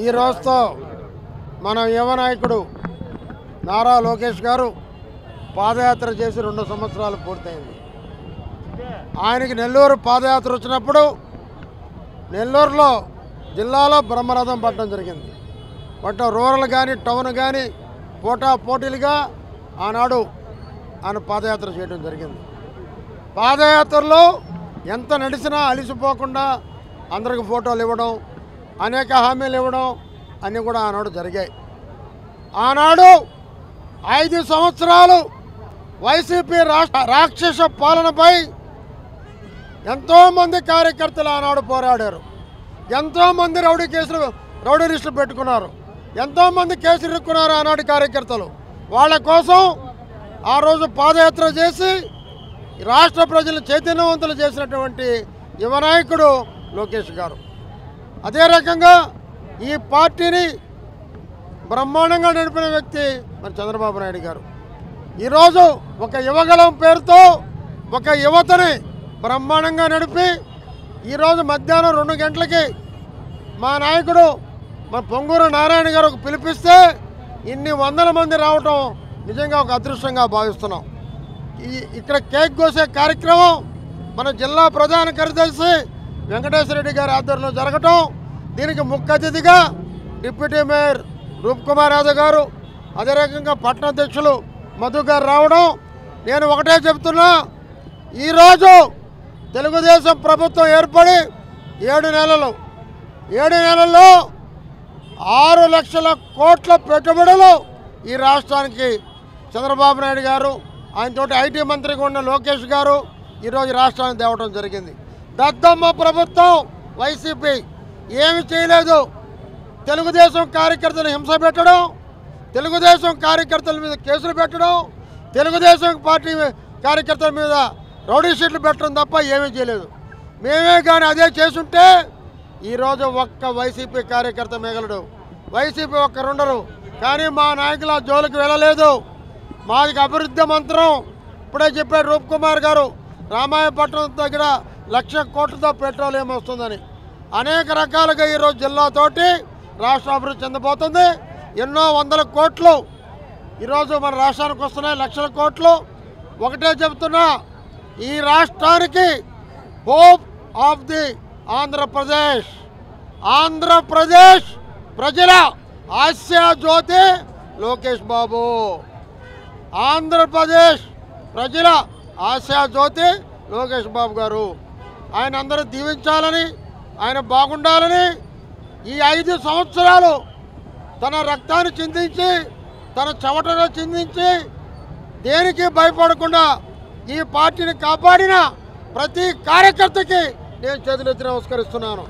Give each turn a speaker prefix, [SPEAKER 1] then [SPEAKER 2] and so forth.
[SPEAKER 1] ఈ రోజుతో మన యువ నాయకుడు నారా లోకేష్ గారు పాదయాత్ర చేసి 2 సంవత్సరాలు పూర్తయింది. ఆయనకి నెల్లూరు పాదయాత్ర వచ్చినప్పుడు నెల్లూరులో జిల్లాలో బ్రహ్మరథం పట్టడం జరిగింది. బట్ రూరల్ కానీ టౌన్ కానీ పోటాపోటీలుగా ఆనాడు ఆయన పాదయాత్ర చేయడం జరిగింది. పాదయాత్రలో ఎంత నడిచినా అలిసిపోకుండా అందరికి ఫోటోలు ఇవ్వడం, అనేక హామీలు ఇవ్వడం అన్నీ కూడా ఆనాడు జరిగాయి. ఆనాడు 5 సంవత్సరాలు వైసీపీ రాక్షస పాలనపై ఎంతోమంది కార్యకర్తలు ఆనాడు పోరాడారు. ఎంతోమంది రౌడీ లిస్టులు పెట్టుకున్నారు. ఎంతోమంది కేసులు ఇరుక్కున్నారు ఆనాడు కార్యకర్తలు. వాళ్ళ కోసం ఆ రోజు పాదయాత్ర చేసి రాష్ట్ర ప్రజలు చైతన్యవంతులు చేసినటువంటి యువ నాయకుడు లోకేష్ గారు. అదే రకంగా ఈ పార్టీని బ్రహ్మాండంగా నడిపిన వ్యక్తి మరి చంద్రబాబు నాయుడు గారు. ఈరోజు ఒక యువగలం పేరుతో ఒక యువతని బ్రహ్మాండంగా నడిపి ఈరోజు మధ్యాహ్నం 2 గంటలకి మా నాయకుడు మన పొంగూరు నారాయణ గారు పిలిపిస్తే ఇన్ని వందల మంది రావటం నిజంగా ఒక అదృష్టంగా భావిస్తున్నాం. ఇక్కడ కేక్ కోసే కార్యక్రమం మన జిల్లా ప్రధాన కార్యదర్శి వెంకటేశ్వర రెడ్డి గారి ఆధ్వర్యంలో జరగటం, దీనికి ముఖ్య అతిథిగా డిప్యూటీ మేయర్ రూప్ కుమార్ యాదవ్ గారు, అదే రకంగా పట్టణ అధ్యక్షులు మధు గారు రావడం, నేను ఒకటే చెప్తున్నా, ఈరోజు తెలుగుదేశం ప్రభుత్వం ఏర్పడి 7 నెలల్లో 6 లక్షల కోట్ల పెట్టుబడులు ఈ రాష్ట్రానికి చంద్రబాబు నాయుడు గారు, ఆయనతోటి ఐటీ మంత్రిగా ఉన్న లోకేష్ గారు ఈరోజు రాష్ట్రానికి తేవడం జరిగింది. దద్దమ్మ ప్రభుత్వం వైసీపీ ఏమి చేయలేదు. తెలుగుదేశం కార్యకర్తలు హింస పెట్టడం, తెలుగుదేశం కార్యకర్తల మీద కేసులు పెట్టడం, తెలుగుదేశం పార్టీ కార్యకర్తల మీద రౌడీ షీట్లు పెట్టడం తప్ప ఏమీ చేయలేదు. మేమే కానీ అదే చేసుంటే ఈరోజు ఒక్క వైసీపీ కార్యకర్త మిగలడు, వైసీపీ ఒక్కరుండరు. కానీ మా నాయకుల జోలికి వెళ్ళలేదు. మాది అభివృద్ధి మంత్రం. ఇప్పుడే చెప్పాడు రూప్ కుమార్ గారు, రామాయపట్నం దగ్గర 1,00,000 కోట్లతో పెట్రోలియం వస్తుందని. అనేక రకాలుగా ఈరోజు జిల్లాతోటి రాష్ట్రం అభివృద్ధి చెందబోతుంది. ఎన్నో వందల కోట్లు ఈరోజు మన రాష్ట్రానికి వస్తున్నాయి, లక్షల కోట్లు. ఒకటే చెబుతున్నా, ఈ రాష్ట్రానికి హోప్ ఆఫ్ ది ఆంధ్రప్రదేశ్ ప్రజల ఆశా జ్యోతి లోకేష్ బాబు. ఆంధ్రప్రదేశ్ ప్రజల ఆశా జ్యోతి లోకేష్ బాబు గారు. ఆయన అందరూ దీవించాలని, ఆయన బాగుండాలని ఈ 5 సంవత్సరాలు తన రక్తాన్ని చిందించి, తన చెమటను చిందించి, దేనికి భయపడకుండా ఈ పార్టీని కాపాడిన ప్రతి కార్యకర్తకి నేను చేతులెత్తి నమస్కరిస్తున్నాను.